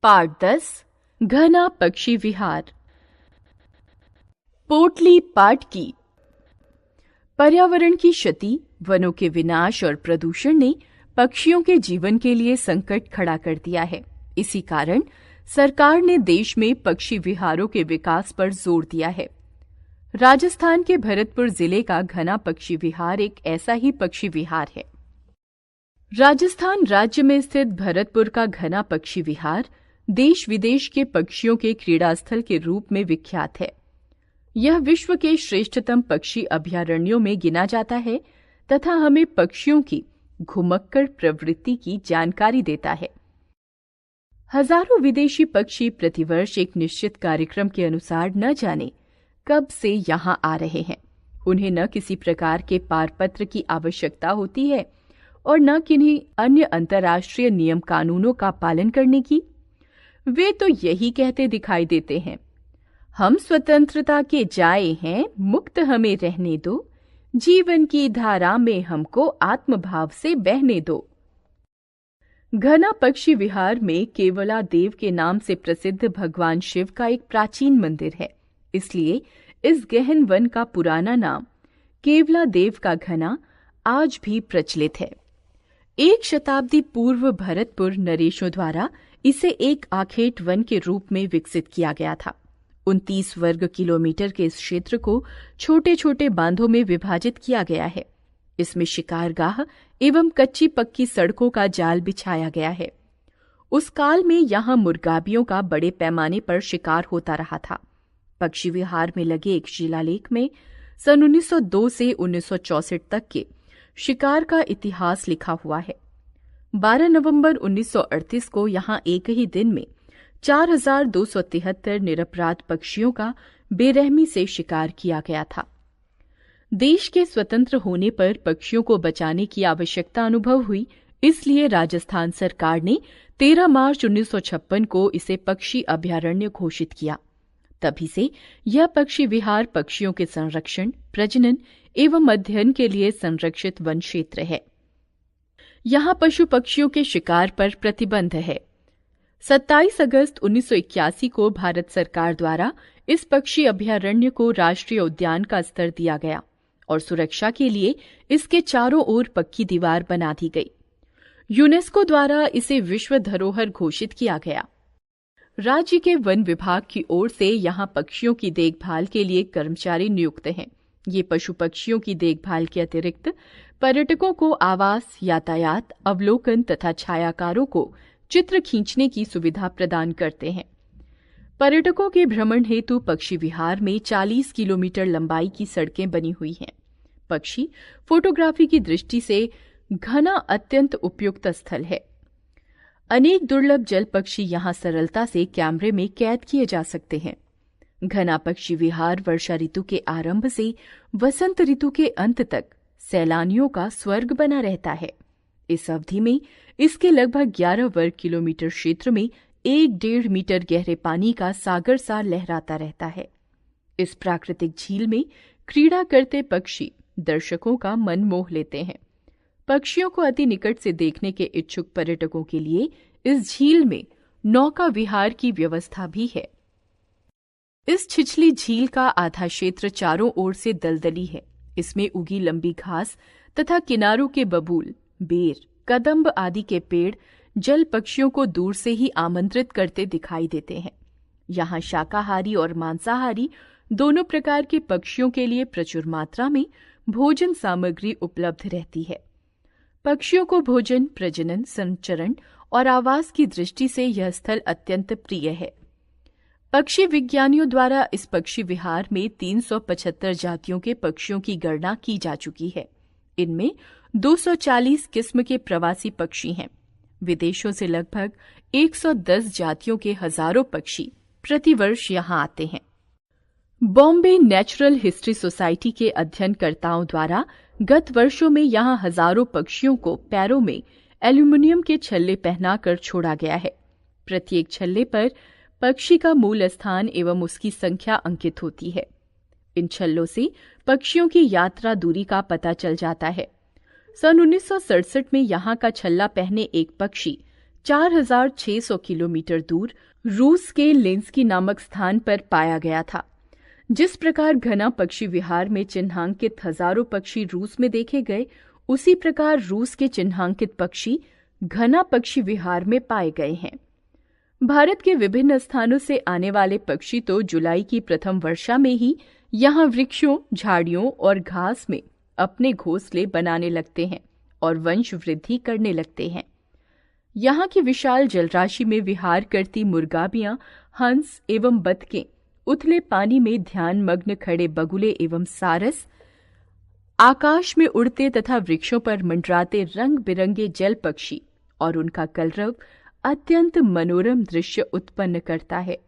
Part 10 घना पक्षी विहार। पोटली पाट की। पर्यावरण की क्षति, वनों के विनाश और प्रदूषण ने पक्षियों के जीवन के लिए संकट खड़ा कर दिया है। इसी कारण सरकार ने देश में पक्षी विहारों के विकास पर जोर दिया है। राजस्थान के भरतपुर जिले का घना पक्षी विहार एक ऐसा ही पक्षी विहार है। राजस्थान राज्य में स्थित भरतपुर का घना पक्षी विहार देश विदेश के पक्षियों के क्रीड़ा स्थल के रूप में विख्यात है। यह विश्व के श्रेष्ठतम पक्षी अभयारण्यों में गिना जाता है तथा हमें पक्षियों की घुमक्कड़ प्रवृत्ति की जानकारी देता है। हजारों विदेशी पक्षी प्रतिवर्ष एक निश्चित कार्यक्रम के अनुसार न जाने कब से यहाँ आ रहे हैं। उन्हें न किसी प्रकार के पारपत्र की आवश्यकता होती है और न किन्हीं अन्य अंतर्राष्ट्रीय नियम कानूनों का पालन करने की। वे तो यही कहते दिखाई देते हैं, हम स्वतंत्रता के जाए हैं, मुक्त हमें रहने दो, जीवन की धारा में हमको आत्मभाव से बहने दो। घना पक्षी विहार में केवला देव के नाम से प्रसिद्ध भगवान शिव का एक प्राचीन मंदिर है। इसलिए इस गहन वन का पुराना नाम केवला देव का घना आज भी प्रचलित है। 1 शताब्दी पूर्व भरतपुर नरेशों द्वारा इसे एक आखेट वन के रूप में विकसित किया गया था। 29 वर्ग किलोमीटर के इस क्षेत्र को छोटे छोटे बांधों में विभाजित किया गया है। इसमें शिकारगाह एवं कच्ची पक्की सड़कों का जाल बिछाया गया है। उस काल में यहाँ मुर्गाबियों का बड़े पैमाने पर शिकार होता रहा था। पक्षी विहार में लगे एक शिलालेख में सन 1902 से 1964 तक के शिकार का इतिहास लिखा हुआ है। 12 नवंबर 1938 को यहाँ एक ही दिन में 4273 निरपराध पक्षियों का बेरहमी से शिकार किया गया था। देश के स्वतंत्र होने पर पक्षियों को बचाने की आवश्यकता अनुभव हुई, इसलिए राजस्थान सरकार ने 13 मार्च 1956 को इसे पक्षी अभयारण्य घोषित किया। तभी से यह पक्षी विहार पक्षियों के संरक्षण, प्रजनन एवं अध्ययन के लिए संरक्षित वन क्षेत्र है। यहाँ पशु पक्षियों के शिकार पर प्रतिबंध है। 27 अगस्त 1981 को भारत सरकार द्वारा इस पक्षी अभयारण्य को राष्ट्रीय उद्यान का स्तर दिया गया और सुरक्षा के लिए इसके चारों ओर पक्की दीवार बना दी गई। यूनेस्को द्वारा इसे विश्व धरोहर घोषित किया गया। राज्य के वन विभाग की ओर से यहाँ पक्षियों की देखभाल के लिए कर्मचारी नियुक्त हैं। ये पशु पक्षियों की देखभाल के अतिरिक्त पर्यटकों को आवास, यातायात, अवलोकन तथा छायाकारों को चित्र खींचने की सुविधा प्रदान करते हैं। पर्यटकों के भ्रमण हेतु पक्षी विहार में 40 किलोमीटर लंबाई की सड़कें बनी हुई हैं। पक्षी फोटोग्राफी की दृष्टि से घना अत्यंत उपयुक्त स्थल है। अनेक दुर्लभ जल पक्षी यहाँ सरलता से कैमरे में कैद किए जा सकते हैं। घना पक्षी विहार वर्षा ऋतु के आरंभ से वसंत ऋतु के अंत तक सैलानियों का स्वर्ग बना रहता है। इस अवधि में इसके लगभग 11 वर्ग किलोमीटर क्षेत्र में 1-1.5 मीटर गहरे पानी का सागर सा लहराता रहता है। इस प्राकृतिक झील में क्रीड़ा करते पक्षी दर्शकों का मन मोह लेते हैं। पक्षियों को अति निकट से देखने के इच्छुक पर्यटकों के लिए इस झील में नौका विहार की व्यवस्था भी है। इस छिछली झील का आधा क्षेत्र चारों ओर से दलदली है। इसमें उगी लंबी घास तथा किनारों के बबूल, बेर, कदम्ब आदि के पेड़ जल पक्षियों को दूर से ही आमंत्रित करते दिखाई देते हैं। यहाँ शाकाहारी और मांसाहारी दोनों प्रकार के पक्षियों के लिए प्रचुर मात्रा में भोजन सामग्री उपलब्ध रहती है। पक्षियों को भोजन, प्रजनन, संचरण और आवास की दृष्टि से यह स्थल अत्यंत प्रिय है। पक्षी विज्ञानियों द्वारा इस पक्षी विहार में 375 जातियों के पक्षियों की गणना की जा चुकी है। इनमें 240 किस्म के प्रवासी पक्षी हैं। विदेशों से लगभग 110 जातियों के हजारों पक्षी प्रतिवर्ष यहाँ आते हैं। बॉम्बे नेचुरल हिस्ट्री सोसाइटी के अध्ययनकर्ताओं द्वारा गत वर्षों में यहाँ हजारों पक्षियों को पैरों में एल्यूमिनियम के छल्ले पहनाकर छोड़ा गया है। प्रत्येक छल्ले पर पक्षी का मूल स्थान एवं उसकी संख्या अंकित होती है। इन छल्लों से पक्षियों की यात्रा दूरी का पता चल जाता है। सन 1967 में यहाँ का छल्ला पहने एक पक्षी 4600 किलोमीटर दूर रूस के लेंस्की नामक स्थान पर पाया गया था। जिस प्रकार घना पक्षी विहार में चिन्हांकित हजारों पक्षी रूस में देखे गए, उसी प्रकार रूस के चिन्हांकित पक्षी घना पक्षी विहार में पाए गए हैं। भारत के विभिन्न स्थानों से आने वाले पक्षी तो जुलाई की प्रथम वर्षा में ही यहाँ वृक्षों, झाड़ियों और घास में अपने घोंसले बनाने लगते हैं और वंश वृद्धि करने लगते हैं। यहाँ की विशाल जलराशि में विहार करती मुर्गाबियां, हंस एवं बतखें, उथले पानी में ध्यानमग्न खड़े बगुले एवं सारस, आकाश में उड़ते तथा वृक्षों पर मंडराते रंग बिरंगे जल पक्षी और उनका कलरव अत्यंत मनोरम दृश्य उत्पन्न करता है।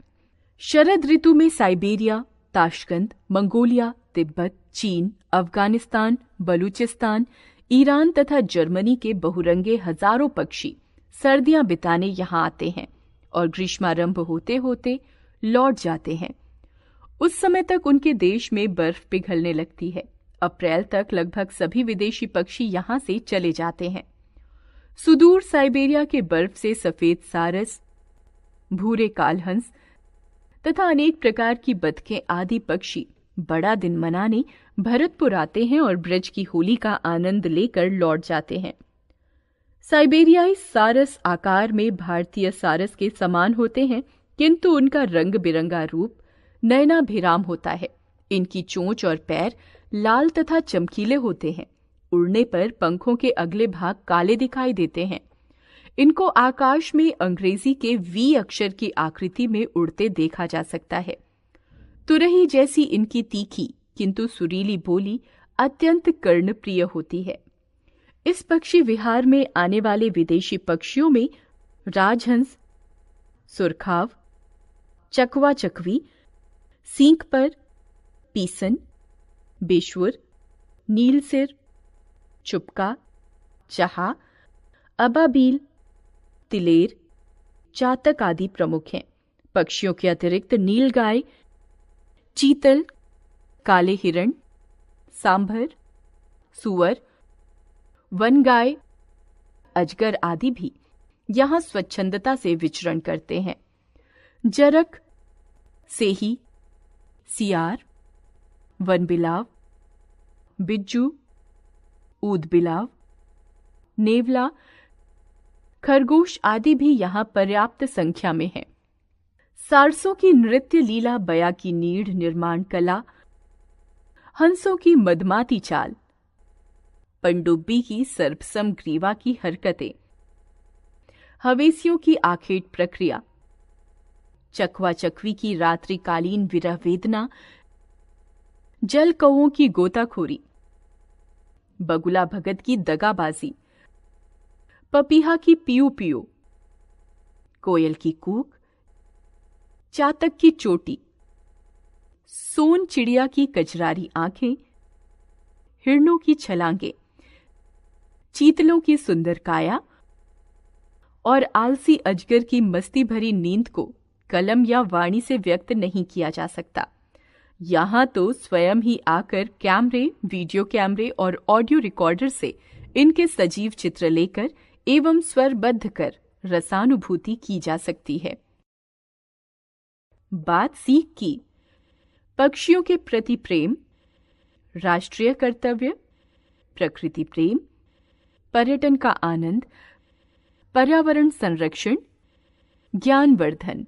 शरद ऋतु में साइबेरिया, ताशकंद, मंगोलिया, तिब्बत, चीन, अफगानिस्तान, बलूचिस्तान, ईरान तथा जर्मनी के बहुरंगे हजारों पक्षी सर्दियां बिताने यहाँ आते हैं और ग्रीष्मारंभ होते होते लौट जाते हैं। उस समय तक उनके देश में बर्फ पिघलने लगती है। अप्रैल तक लगभग सभी विदेशी पक्षी यहाँ से चले जाते हैं। सुदूर साइबेरिया के बर्फ से सफेद सारस, भूरे कालहंस तथा अनेक प्रकार की बतखें आदि पक्षी बड़ा दिन मनाने भरतपुर आते हैं और ब्रज की होली का आनंद लेकर लौट जाते हैं। साइबेरियाई सारस आकार में भारतीय सारस के समान होते हैं, किंतु उनका रंग बिरंगा रूप नयनाभिराम होता है। इनकी चोंच और पैर लाल तथा चमकीले होते हैं। उड़ने पर पंखों के अगले भाग काले दिखाई देते हैं। इनको आकाश में अंग्रेजी के वी अक्षर की आकृति में उड़ते देखा जा सकता है। तुरही जैसी इनकी तीखी किंतु सुरीली बोली अत्यंत कर्णप्रिय होती है। इस पक्षी विहार में आने वाले विदेशी पक्षियों में राजहंस, सुरखाव, चकवा चकवी, सींग पर, पीसन, बेशुर, नीलसिर, चुपका, चहा, अबाबील, तिलेर, चातक आदि प्रमुख हैं। पक्षियों के अतिरिक्त नीलगाय, चीतल, काले हिरण, सांभर, सुअर, वनगाय, अजगर आदि भी यहाँ स्वच्छंदता से विचरण करते हैं। जरक, सेही, सियार, वनबिलाव, बिज्जू, ऊदबिलाव, नेवला, खरगोश आदि भी यहाँ पर्याप्त संख्या में हैं। सारसों की नृत्य लीला, बया की नीड़ निर्माण कला, हंसों की मदमाती चाल, पनडुब्बी की सर्पसम ग्रीवा की हरकतें, हवेसियों की आखेट प्रक्रिया, चकवा चकवी की रात्रिकालीन विरह वेदना, जल कौओं की गोताखोरी, बगुला भगत की दगाबाजी, पपीहा की पियो पियो, कोयल की कूक, चातक की चोटी, सोन चिड़िया की कजरारी आंखें, हिरणों की छलांगे, चीतलों की सुंदर काया और आलसी अजगर की मस्ती भरी नींद को कलम या वाणी से व्यक्त नहीं किया जा सकता। यहाँ तो स्वयं ही आकर कैमरे, वीडियो कैमरे और ऑडियो रिकॉर्डर से इनके सजीव चित्र लेकर एवं स्वरबद्ध कर रसानुभूति की जा सकती है। बात सीख की। पक्षियों के प्रति प्रेम, राष्ट्रीय कर्तव्य, प्रकृति प्रेम, पर्यटन का आनंद, पर्यावरण संरक्षण, ज्ञानवर्धन।